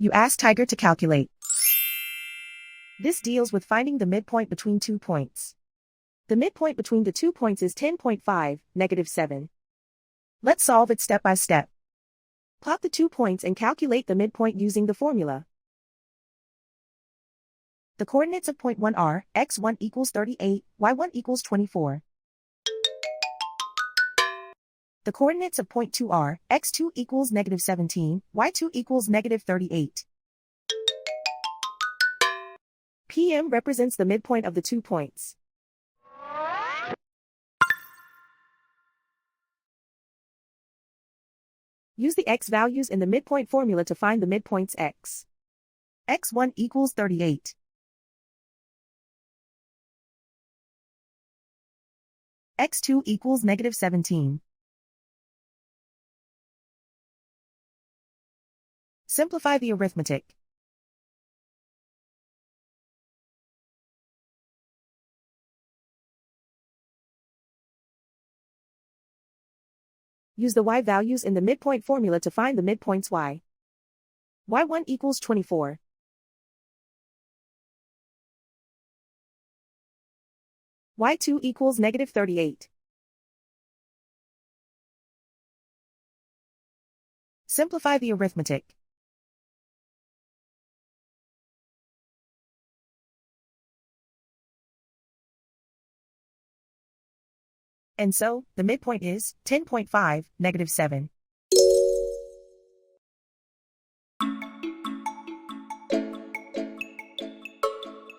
You ask Tiger to calculate. This deals with finding the midpoint between 2 points. The midpoint between the 2 points is 10.5, -7. Let's solve it step by step. Plot the 2 points and calculate the midpoint using the formula. The coordinates of point 1 are x1 equals 38, y1 equals 24. The coordinates of point 2 are x2 equals -17, y2 equals -38. PM represents the midpoint of the 2 points. Use the x values in the midpoint formula to find the midpoints x. x1 equals 38. x2 equals -17. Simplify the arithmetic. Use the y values in the midpoint formula to find the midpoints y. y1 equals 24. y2 equals -38. Simplify the arithmetic. And so, the midpoint is 10.5, -7.